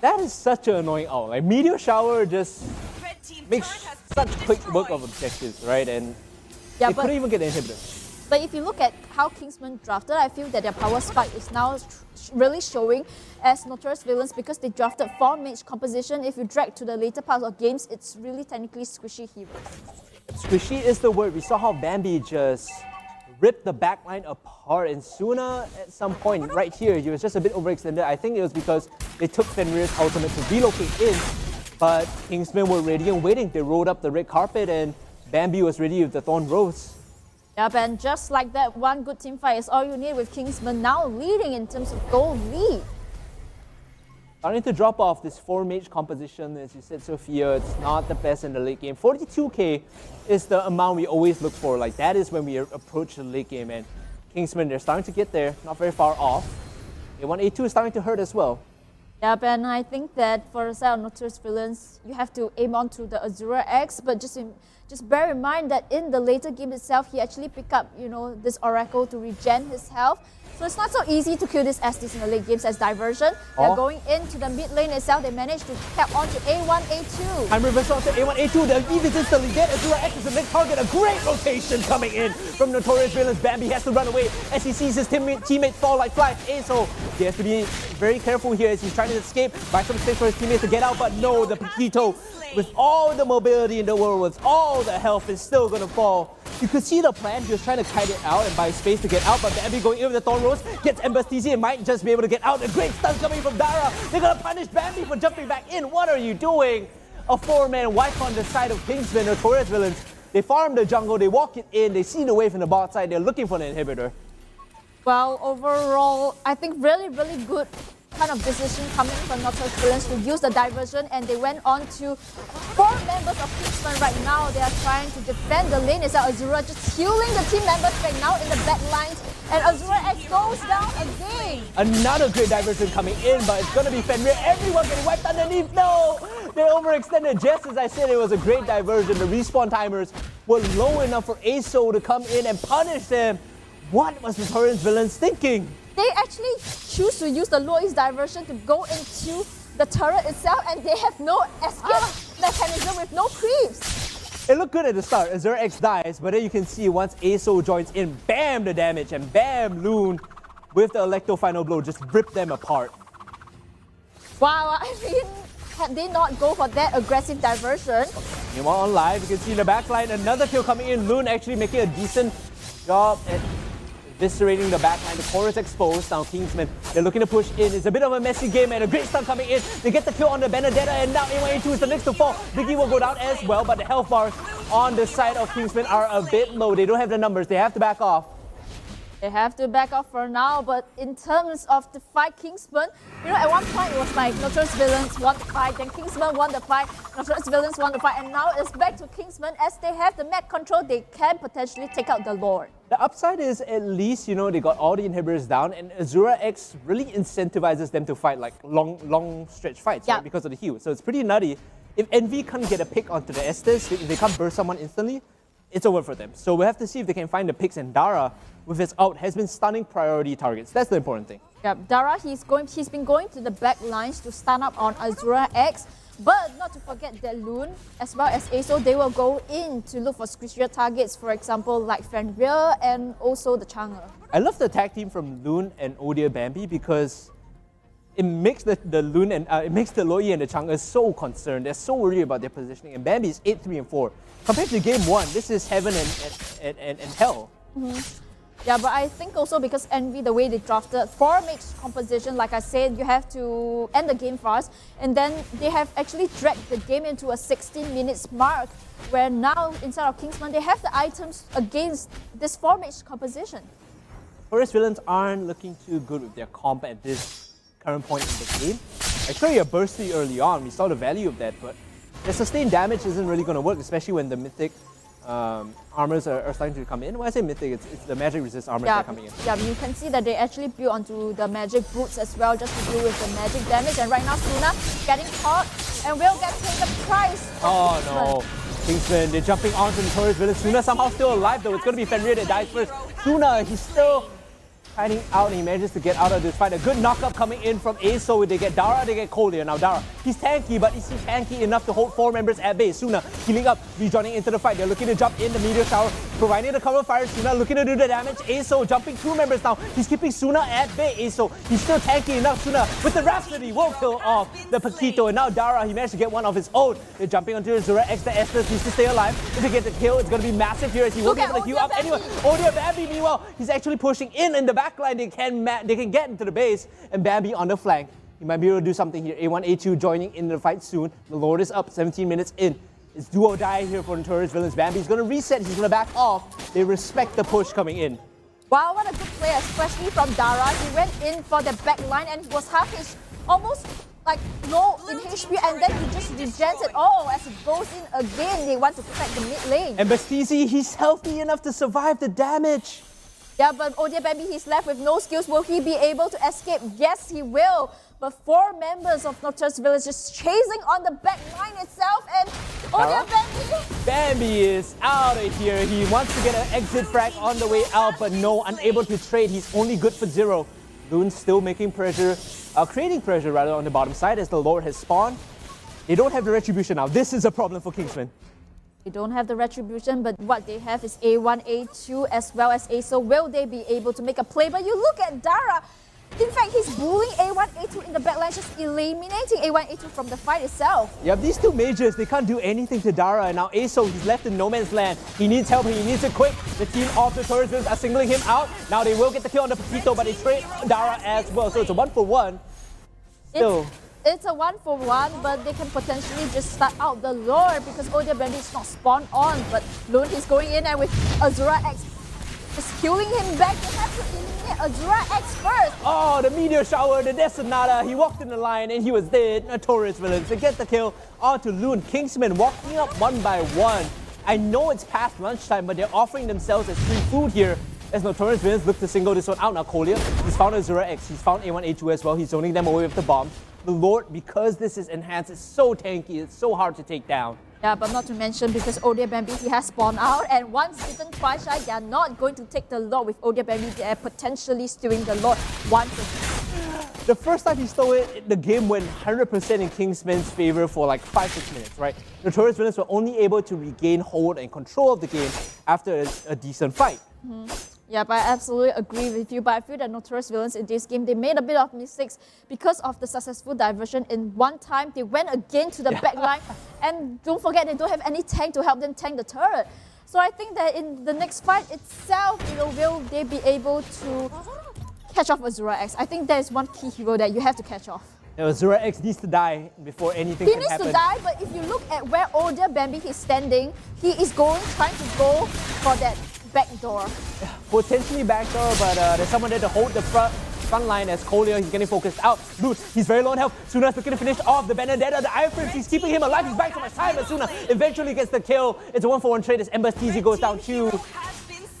That is such an annoying owl. Like, Meteor Shower just makes such quick work of objectives, right? And yeah, they couldn't even get the inhibitor. But if you look at how Kingsman drafted, I feel that their power spike is now really showing as Notorious Villains because they drafted 4 mage composition. If you drag to the later parts of games, it's really technically squishy heroes. Squishy is the word. We saw how Bambi just ripped the backline apart, and Suna at some point right here, he was just a bit overextended. I think it was because they took Fenrir's ultimate to relocate in, but Kingsmen were ready and waiting. They rolled up the red carpet and Bambi was ready with the Thorn Rose. Yep, and just like that, one good team fight is all you need with Kingsman now leading in terms of goal lead. Starting to drop off this 4-mage composition, as you said, Sophia, it's not the best in the late game. 42k is the amount we always look for. Like, that is when we approach the late game, and Kingsmen, they're starting to get there, not very far off. A1, A2 is starting to hurt as well. Yep, and I think that for the side of Notorious Villains, you have to aim on to the Azura X, but just bear in mind that in the later game itself, he actually picked up, this Oracle to regen his health. So it's not so easy to kill this Estes in the late games as diversion. They're going into the mid lane itself. They managed to tap onto A1, A2. Time reversal onto A1, A2. They'll even instantly get Azura X as the next target. A great rotation coming in from Notorious Villains. Bambi has to run away as he sees his teammates fall like flies. So he has to be very careful here as he's trying to escape, buy some space for his teammates to get out. But no, the Paquito, with all the mobility in the world, with all the health, is still going to fall. You could see the plan. He was trying to kite it out and buy space to get out, but Bambi going in with the Thorn Rose gets Bastizi and might just be able to get out. A great stun coming from Dara. They're going to punish Bambi for jumping back in. What are you doing? a 4-man wipe on the side of Kingsmen, Notorious villains. They farm the jungle, they walk it in, they see the wave from the bot side, they're looking for an inhibitor. Well, overall, I think really good kind of decision coming from Notorious villains to use the diversion, and they went on to 4 members of Kingsmen right now. They are trying to defend the lane. It's Azura just healing the team members right now in the back lines, and Azura X goes down again. Another great diversion coming in, but it's gonna be Fenrir. Everyone getting wiped underneath. No! They overextended just as I said. It was a great diversion. The respawn timers were low enough for ASO to come in and punish them. What was Notorious villains thinking? They actually choose to use the low east diversion to go into the turret itself, and they have no escape mechanism with no creeps. It looked good at the start. Azura X dies, but then you can see once ASO joins in, bam, the damage, and bam, Loon with the Electro final blow just ripped them apart. Wow, I mean, had they not go for that aggressive diversion? Meanwhile on live, you can see in the backline, another kill coming in. Loon actually making a decent job at eviscerating the backline. The core is exposed. Now Kingsmen, they're looking to push in. It's a bit of a messy game and a great stun coming in. They get the kill on the Benedetta, and now A1A2 is the next to fall. Biggie will go down as well, but the health bars on the side of Kingsmen are a bit low. They don't have the numbers. They have to back off. They have to back off for now, but in terms of the fight, Kingsmen, you know, at one point it was like Notorious villains won the fight, then Kingsmen won the fight, Notorious villains won the fight, and now it's back to Kingsmen. As they have the map control, they can potentially take out the Lord. The upside is at least, you know, they got all the inhibitors down, and Azura X really incentivizes them to fight like long stretch fights, right? Because of the heal. So it's pretty nutty. If Envy can't get a pick onto the Estes, if they can't burst someone instantly, it's over for them. So we'll have to see if they can find the picks, and Dara, with his ult, has been stunning priority targets. That's the important thing. Yeah, Dara, he's been going to the back lines to stun up on Azura X, but not to forget that Loon, as well as ASO, they will go in to look for squishier targets, for example, like Fenrir and also the Chang'e. I love the tag team from Loon and Odia Bambi because it makes the Loon and it makes the Loi and the Chang'e so concerned. They're so worried about their positioning, and Bambi is 8-3 and 4. Compared to game 1, this is heaven and hell. Yeah, but I think also because Envy, the way they drafted 4 mix composition, like I said, you have to end the game fast, and then they have actually dragged the game into a 16 minutes mark, where now instead of Kingsman, they have the items against this 4 mix composition. Notorious villains aren't looking too good with their comp at this current point in the game. Actually, a bursty early on, we saw the value of that, but the sustained damage isn't really going to work, especially when the mythic armors are starting to come in. When I say mythic, it's the magic resist armors that are coming in. Yeah, you can see that they actually build onto the magic boots as well, just to deal with the magic damage. And right now, Suna getting caught and will get paid the price. Oh no. Kingsmen, they're jumping onto the Notorious villain. Suna somehow still alive though. It's going to be Fenrir that dies first. Suna, he's still hiding out, and he manages to get out of this fight. A good knockup coming in from ASO. They get Dara, they get Cole here. Now Dara, he's tanky, but is he tanky enough to hold 4 members at bay? Suna healing up, rejoining into the fight. They're looking to jump in the meteor shower, providing the cover fire. Suna looking to do the damage. ASO jumping 2 members now. He's keeping Suna at bay. ASO, he's still tanky enough. Suna with the Rhapsody will kill off the Paquito, and now Dara, he managed to get one of his own. They're jumping onto Azura X. The Estes needs to stay alive. If they get the kill, it's going to be massive here, as he won't be able to queue up anyway. Odia Bambi, meanwhile, he's actually pushing in the backline. They can get into the base, and Bambi on the flank. He might be able to do something here. A1, A2 joining in the fight soon. The Lord is up, 17 minutes in. It's do or die here for Notorious villains. Bambi's going to reset. He's going to back off. They respect the push coming in. Wow, what a good play, especially from Dara. He went in for the back line and he was half his, almost like low in HP, and then he just regens it all as it goes in again. They want to protect the mid lane. And Bastizi, he's healthy enough to survive the damage. Yeah, but Odia Bambi, he's left with no skills. Will he be able to escape? Yes, he will. But 4 members of Notorious Village just chasing on the back line itself, and Odia Bambi. Bambi is out of here. He wants to get an exit frag on the way out, but no, unable to trade. He's only good for 0. Loon's still making pressure, creating pressure rather on the bottom side as the Lord has spawned. They don't have the retribution now. This is a problem for Kingsmen. They don't have the retribution, but what they have is A1, A2, as well as ASO. Will they be able to make a play? But you look at Dara. In fact, he's bullying A1, A2 in the backline, just eliminating A1, A2 from the fight itself. Yeah, these 2 mages, they can't do anything to Dara, and now ASO, he's left in no man's land. He needs help, he needs it quick. The team of the Notorious villains are singling him out. Now they will get the kill on the Paquito, but they trade Dara as well, so it's a 1-for-1. Still. It's a 1-for-1, but they can potentially just start out the lore because Odia Brandy is not spawned on. But Loon is going in and with Azura X just healing him back. They have to eliminate Azura X first. Oh, the meteor shower, the Death Sonata. He walked in the line and he was dead. Notorious villains to get the kill onto Loon. Kingsmen walking up one by one. I know it's past lunchtime, but they're offering themselves as free food here. As Notorious villains look to single this one out. Now Kolia, he's found Azura X, he's found A1, A2 as well. He's zoning them away with the bomb. The Lord, because this is enhanced, is so tanky, it's so hard to take down. Yeah, but not to mention because Odia Bambi, he has spawned out, and once bitten, twice shy, they are not going to take the Lord with Odia Bambi. They are potentially stealing the Lord once again. The first time he stole it, the game went 100% in Kingsmen's favor for like 5-6 minutes, right? Notorious villains were only able to regain hold and control of the game after a decent fight. Yeah, but I absolutely agree with you. But I feel that Notorious villains in this game, they made a bit of mistakes because of the successful diversion. In one time, they went again to the back line. And don't forget, they don't have any tank to help them tank the turret. So I think that in the next fight itself, will they be able to catch off Azura X? I think that is one key hero that you have to catch off. Azura X needs to die before anything can happen. He needs to die, but if you look at where Odia Bambi is standing, he is trying to go for that back door. Potentially backdoor, but there's someone there to hold the front line as Kolia. He's getting focused out. Loot, he's very low on health. Suna's looking to finish off the Benedetta. The Iron Prince, he's keeping him alive. He's back so much time, but Suna eventually gets the kill. It's a 1-for-1 trade as Ember's TZ goes down too.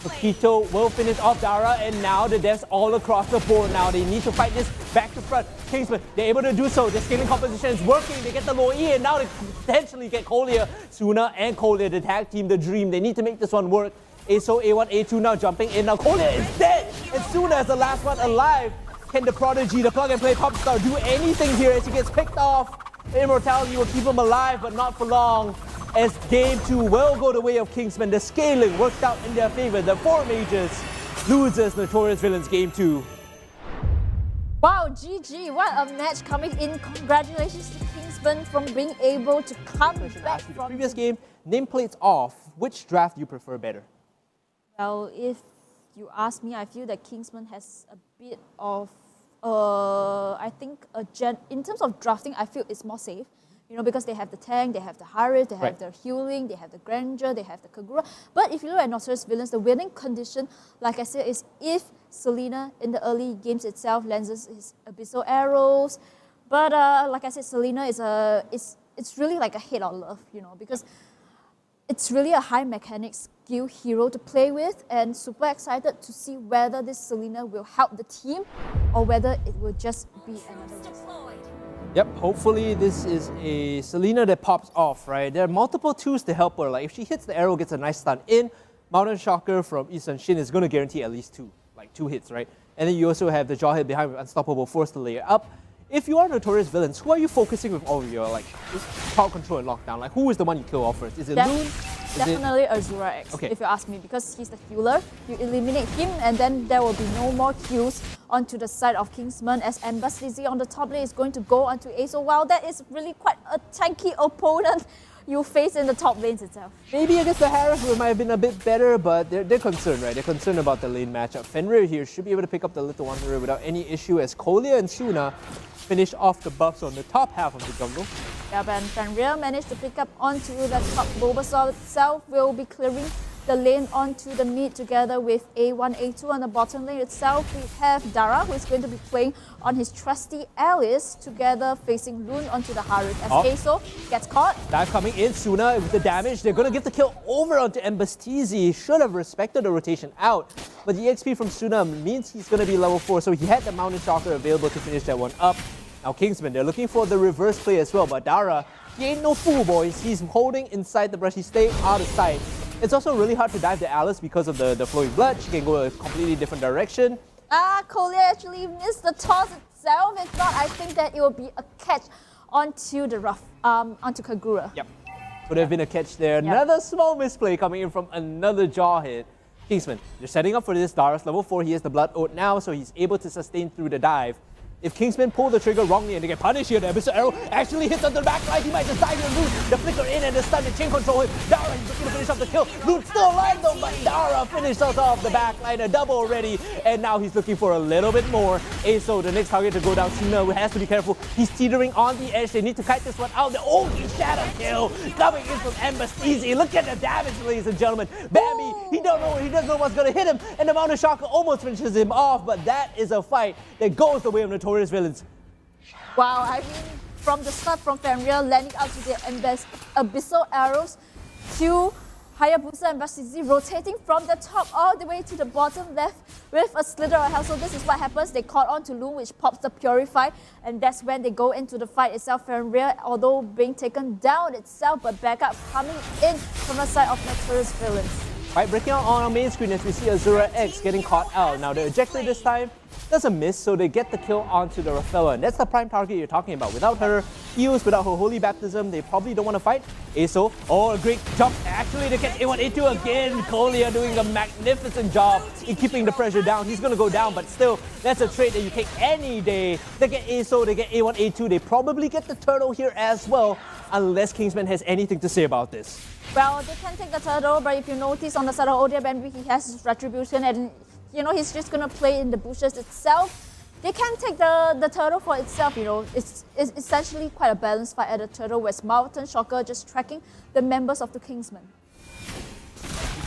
Tokito will finish off Dara, and now the deaths all across the board. Now they need to fight this back to front. Kingsmen, they're able to do so. The scaling composition is working. They get the low E, and now they potentially get Kolia. Suna and Kolia, the tag team, the dream. They need to make this one work. ASO, A1, A2 now jumping in. Now Kolia is dead, and Suna is the last one alive. Can the Prodigy, the plug-and-play pop star, do anything here as he gets picked off? Immortality will keep him alive, but not for long. As game 2 will go the way of Kingsmen. The scaling worked out in their favor. The 4 mages loses Notorious Villains game 2. Wow, GG, what a match coming in. Congratulations to Kingsmen from being able to come back from the previous game. Nameplates off. Which draft do you prefer better? Well, if you ask me, I feel that Kingsman has a bit of, I think, in terms of drafting, I feel it's more safe. You know, because they have the tank, they have the Harith, they have the healing, they have the grandeur, they have the Kagura. But if you look at Notorious Villains, the winning condition, like I said, is if Selena in the early games itself lands his Abyssal Arrows. But like I said, Selena it's really like a hate or love, you know, because it's really a high mechanics skill hero to play with, and super excited to see whether this Selena will help the team or whether it will just be another risk. Yep, hopefully this is a Selena that pops off, right? There are multiple tools to help her. Like if she hits the arrow, gets a nice stun in, Mountain Shocker from Isun Shin is going to guarantee at least two hits, right? And then you also have the jaw hit behind with Unstoppable Force to layer up. If you are Notorious Villains, who are you focusing with all of your power control and lockdown? Like who is the one you kill off first? Is it Loon? Definitely Azura X, if you ask me, because he's the healer. You eliminate him, and then there will be no more kills onto the side of Kingsman, as Ember Slizzy on the top lane is going to go onto A. So while that is really quite a tanky opponent you face in the top lanes itself. Maybe against the Harith it might have been a bit better, but they're concerned, right? They're concerned about the lane matchup. Fenrir here should be able to pick up the Little Wanderer without any issue, as Kolia and Suna finish off the buffs on the top half of the jungle. Yeah, but Fenrir managed to pick up onto the top. Bulbasaur itself will be clearing the lane onto the mid together with A1, A2 on the bottom lane itself. We have Dara, who is going to be playing on his trusty Alice, together facing Loon onto the Harith as Aso gets caught. Dive coming in, Suna with the damage. They're going to give the kill over onto Embastizi. Should have respected the rotation out, but the XP from Suna means he's going to be level 4, so he had the Mountain Shocker available to finish that one up. Now Kingsman, they're looking for the reverse play as well, but Dara, he ain't no fool, boys. He's holding inside the brush. He's staying out of sight. It's also really hard to dive the Alice because of the flowing blood. She can go a completely different direction. Kolia actually missed the toss itself. If not, I think that it will be a catch onto the onto Kagura. Yep. Would have been a catch there. Yep. Another small misplay coming in from another jaw hit. Kingsman, they're setting up for this. Dara's level 4. He has the Blood Oath now, so he's able to sustain through the dive. If Kingsmen pull the trigger wrongly and they get punished here, the Abyssal Arrow actually hits on the back line. He might just die here. Loon, the flicker in and the stun, the chain control him. Dara, he's looking to finish off the kill. Loon still alive though, but Dara finishes off the back line, a double already. And now he's looking for a little bit more. Aso, the next target to go down, Cena has to be careful. He's teetering on the edge. They need to kite this one out. The only shadow kill coming in from Embassy. Look at the damage, ladies and gentlemen. Bambi, he doesn't know what's going to hit him. And the Mountain Shocker almost finishes him off, but that is a fight that goes the way of Notorious villains. Wow, I mean, from the start from Fenrir landing out to the Abyssal Arrows to Hayabusa and Basizi rotating from the top all the way to the bottom left with a slither of health. So this is what happens. They caught on to Loon, which pops the Purify, and that's when they go into the fight itself. Fenrir, although being taken down itself, but backup coming in from the side of Notorious villains. Right, breaking out on our main screen as we see Azura X getting caught out. Now the ejector this time doesn't miss, so they get the kill onto the Rafaela, and that's the prime target you're talking about. Without her heals, without her holy baptism, they probably don't want to fight. Aso, oh, a great jump. Actually, they get A1, A2 again. Kolia doing a magnificent job in keeping the pressure down. He's going to go down, but still, that's a trade that you take any day. They get Aso, they get A1, A2. They probably get the turtle here as well, unless Kingsman has anything to say about this. Well, they can take the turtle, but if you notice on the side of Odia Bambi, he has his retribution, and you know he's just gonna play in the bushes itself. They can take the turtle for itself, you know. It's essentially quite a balanced fight at the turtle, where Mountain Shocker just tracking the members of the Kingsmen.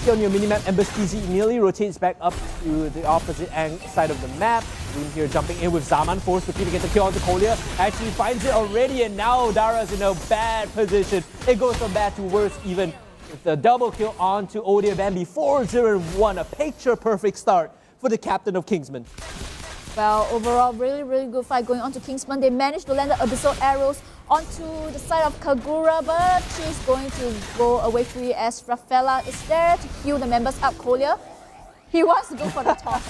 See on your minimap, Embassy immediately rotates back up to the opposite side of the map. Loon here jumping in with Zaman, forced to get the kill onto Kolia. Actually finds it already, and now Dara's in a bad position. It goes from bad to worse even. With the double kill onto Odia Bambi, 4-0-1, a picture-perfect start for the captain of Kingsmen. Well, overall, really good fight going on to Kingsman. They managed to land the Abyssal Arrows onto the side of Kagura, but she's going to go away free as Rafaela is there to heal the members up. Kolia, he wants to go for the top.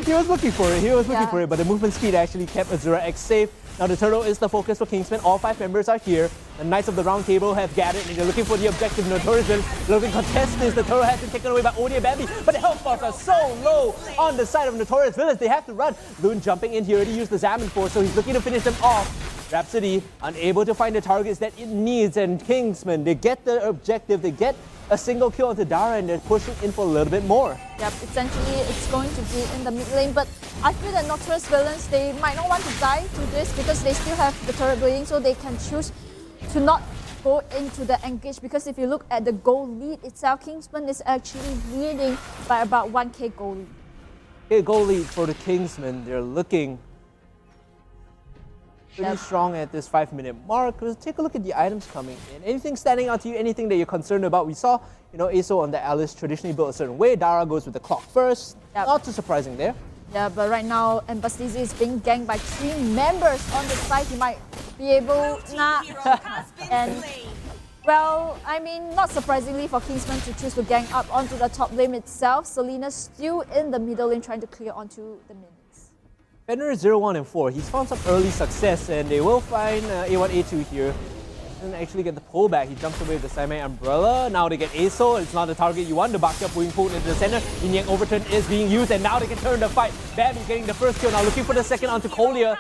He was looking for it, but the movement speed actually kept Azura X safe. Now the turtle is the focus for Kingsman. All 5 members are here. The Knights of the Round Table have gathered and they're looking for the objective. Notorious looking to contest this. The turtle has been taken away by Odia Bambi, but the health bars are so low on the side of Notorious villains. They have to run. Loon jumping in here, already used the Zaman Force, so he's looking to finish them off. Rhapsody unable to find the targets that it needs, and Kingsman, they get the objective, they get a single kill onto Dara, and they're pushing in for a little bit more. Yep, essentially it's going to be in the mid lane, but I feel that Notorious villains, they might not want to die to this because they still have the turret bleeding, so they can choose to not go into the engage, because if you look at the goal lead itself, Kingsman is actually leading by about 1k goal lead. Okay, goal lead for the Kingsmen. They're looking pretty strong at this 5-minute mark. Let's take a look at the items coming in. Anything standing out to you? Anything that you're concerned about? We saw, you know, Aso on the Alice traditionally built a certain way. Dara goes with the clock first. Not too surprising there. Yeah, but right now, Embassy is being ganked by 3 members on the side. He might be able and well, I mean, not surprisingly for Kingsman to choose to gang up onto the top lane itself. Selena still in the middle lane trying to clear onto the minions. Fenrir 0-1 and 4. He's found some early success, and they will find A1, A2 here. Doesn't actually get the pullback. He jumps away with the Saimai Umbrella. Now they get Aso. It's not the target you want. The Bakia being pulled into the center. Yin Yang Overturn is being used, and now they can turn the fight. Bambi getting the first kill. Now looking for the second onto Kolia.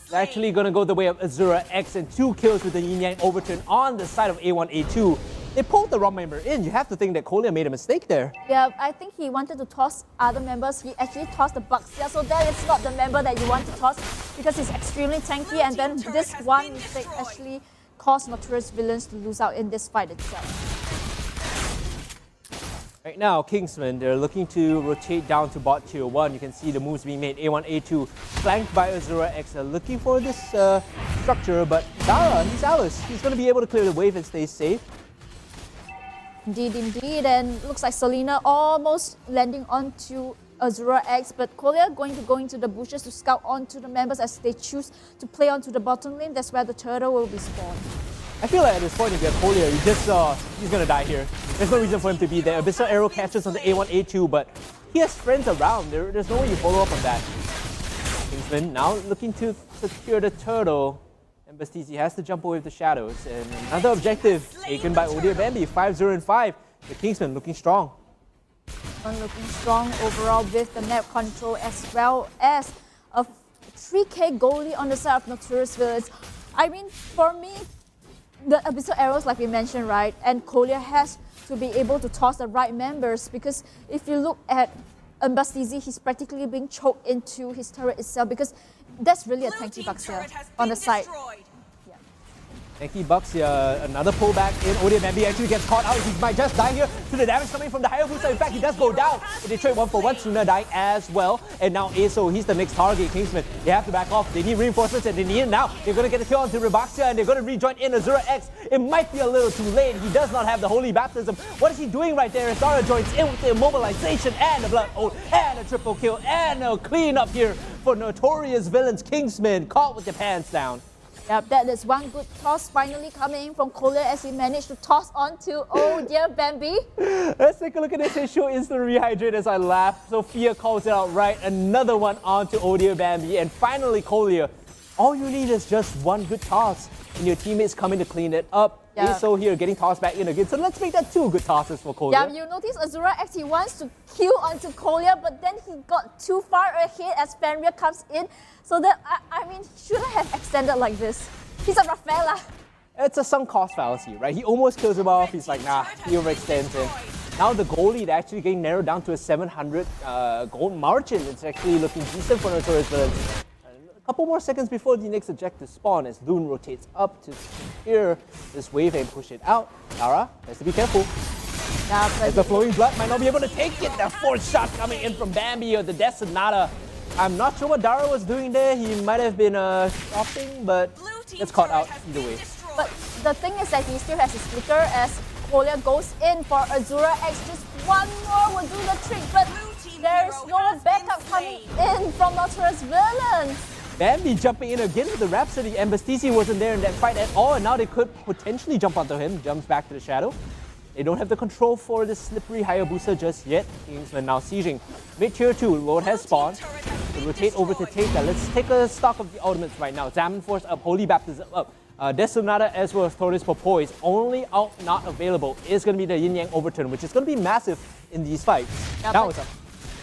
They're actually going to go the way of Azura X, and 2 kills with the Yin Yang Overturn on the side of A1, A2. They pulled the wrong member in. You have to think that Kolia made a mistake there. Yeah, I think he wanted to toss other members. He actually tossed the Baxia, so that is not the member that you want to toss because he's extremely tanky, and then this one mistake actually caused Notorious villains to lose out in this fight itself. Right now, Kingsmen, they're looking to rotate down to bot tier 1. You can see the moves being made. A1, A2, flanked by Azura X. Looking for this structure, but Dara, he's Alice. He's going to be able to clear the wave and stay safe. Indeed, and looks like Selena almost landing onto Azura X, but Kolia going to go into the bushes to scout onto the members as they choose to play onto the bottom lane. That's where the turtle will be spawned. I feel like at this point, if you have Kolia, you just he's going to die here. There's no reason for him to be there. Abyssal Arrow catches on the A1, A2, but he has friends around. There's no way you follow up on that. Kingsman now looking to secure the turtle. And Bastisi has to jump away with the shadows. And another objective taken by Odia Bambi, 5-0 and 5. The Kingsmen looking strong. Looking strong overall with the map control as well as a 3K goalie on the side of Notorious Villains. I mean, for me, the abyssal arrows, like we mentioned, right? And Collier has to be able to toss the right members, because if you look at Mbastizi, he's practically being choked into his turret itself, because that's really a tanky box here on the side. Tanky Bucks here, another pullback in. MLBB actually gets caught out. He might just die here to the damage coming from the Hayabusa. In fact, he does go down. But they trade 1-for-1. Suna dying as well. And now Aso, he's the next target. Kingsmen, they have to back off. They need reinforcements and they need it now. They're going to get a kill onto Rebaxia and they're going to rejoin in Azura X. It might be a little too late. He does not have the Holy Baptism. What is he doing right there? Zara joins in with the immobilization and the Blood Oath and a triple kill and a clean up here for Notorious Villains. Kingsmen caught with their pants down. Yep, that is one good toss finally coming from Collier as he managed to toss onto oh dear Bambi. Let's take a look at this issue. Instant rehydrate as I laugh. Sophia calls it out right. Another one onto oh dear Bambi. And finally Collier. All you need is just one good toss and your teammates coming to clean it up. Yeah. Aso here getting tossed back in again. So let's make that 2 good tosses for Collier. Yeah, you notice Azura X, he wants to kill onto Collier, but then he got too far ahead as Fenrir comes in. So that, I mean, he shouldn't have extended like this. He's a Rafaela. It's a sunk cost fallacy, right? He almost kills him off. He's like, nah, he overextends him. Now the goalie, they're actually getting narrowed down to a 700 goal margin. It's actually looking decent for Notorious Villains. A couple more seconds before the next objective spawn as Loon rotates up to secure this wave and push it out. Dara has to be careful. Yeah, as the flowing blood might not be able to take it. The fourth shot coming in from Bambi or the Death Sonata. I'm not sure what Dara was doing there. He might have been shopping, but gets caught out either way. But the thing is that he still has his flicker as Collier goes in for Azura X. Just one more will do the trick, but there is no backup coming in from Notorious Villains. Bambi jumping in again with the Rhapsody, and Bastisi wasn't there in that fight at all, and now they could potentially jump onto him. Jumps back to the shadow. They don't have the control for the slippery Hayabusa just yet. Kingsmen now sieging. Mid-tier 2, Lord has spawned. They rotate over to take that. Let's take a stock of the ultimates right now. Examine Force up, Holy Baptism up. Death Sonata as well as Tortoise Poise. Only out not available is going to be the Yin Yang Overturn, which is going to be massive in these fights. Yeah, now it's up.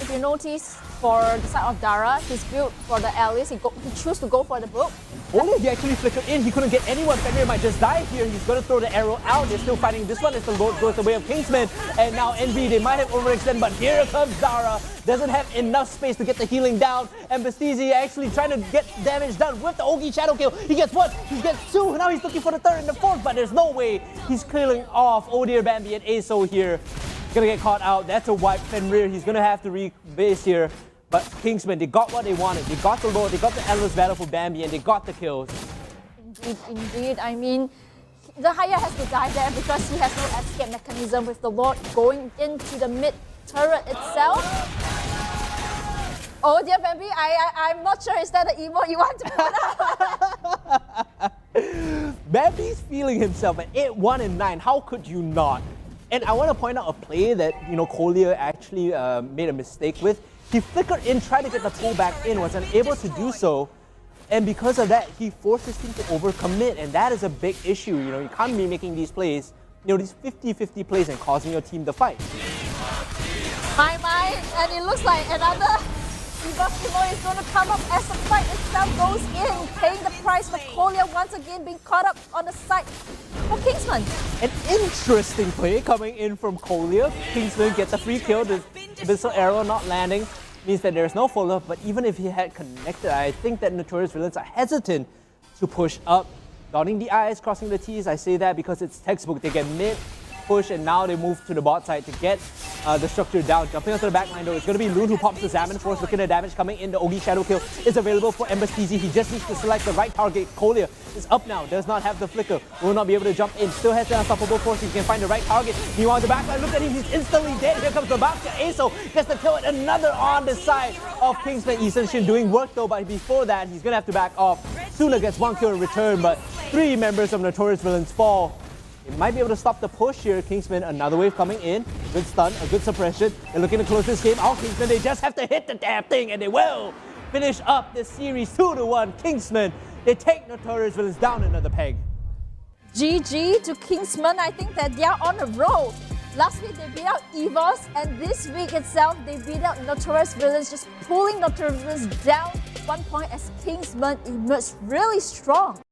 If you notice, for the side of Dara, he's built for the allies. He chose to go for the book. Only he actually flickered in. He couldn't get anyone. Fenrir might just die here. He's going to throw the arrow out. They're still fighting this one as the Lord goes the way of Kingsmen. And now Envy, they might have overextended, but here comes Dara. Doesn't have enough space to get the healing down. And Bastisi actually trying to get damage done with the Ogi Shadow Kill. He gets one, he gets 2. Now he's looking for the 3rd and the 4th, but there's no way. He's clearing off oh dear Bambi and Aso here. Gonna get caught out. That's a wipe. Fenrir, he's gonna have to rebase here. But Kingsmen, they got what they wanted. They got the Lord, they got the endless battle for Bambi, and they got the kills. Indeed, indeed. I mean, the Haya has to die there because he has no escape mechanism with the Lord going into the mid turret itself. Oh dear Bambi, I'm not sure, is that the emote you want to put out? Bambi's feeling himself at 8-1 and 9. How could you not? And I want to point out a play that, Collier actually made a mistake with. He flickered in, tried to get the pullback in, was unable to do so. And because of that, he forced his team to overcommit, and that is a big issue. You can't be making these plays, these 50-50 plays and causing your team to fight. My, and it looks like another Invitational is going to come up as the fight itself goes in, paying the price for Collier once again being caught up on the side for Kingsman. An interesting play coming in from Collier. Kingsman gets a free kill. The abyssal arrow not landing means that there's no follow-up, but even if he had connected, I think that Notorious Villains are hesitant to push up. Dotting the I's, crossing the T's, I say that because it's textbook. They get mid, push, and now they move to the bot side to get the structure down. Jumping onto the back line though, it's going to be Loon who pops the Salmon Force. Looking at damage coming in. The Ogi Shadow Kill is available for Mbastizi. He just needs to select the right target. Collier is up now, does not have the flicker, will not be able to jump in. Still has the unstoppable force. He can find the right target. He wants the back line. Look at him, he's instantly dead. Here comes the back to Aso. Gets the kill. Another on the side of Kingsman. Ethan Shin doing work though, but before that, he's going to have to back off. Suna gets 1 kill in return, but 3 members of Notorious Villains fall. They might be able to stop the push here. Kingsman, another wave coming in. Good stun, a good suppression. They're looking to close this game out. Kingsman, they just have to hit the damn thing, and they will finish up this series 2-1. Kingsman, they take Notorious Villains down another peg. GG to Kingsman. I think that they are on a roll. Last week they beat out EVOS, and this week itself they beat out Notorious Villains, just pulling Notorious down 1 point as Kingsmen emerged really strong.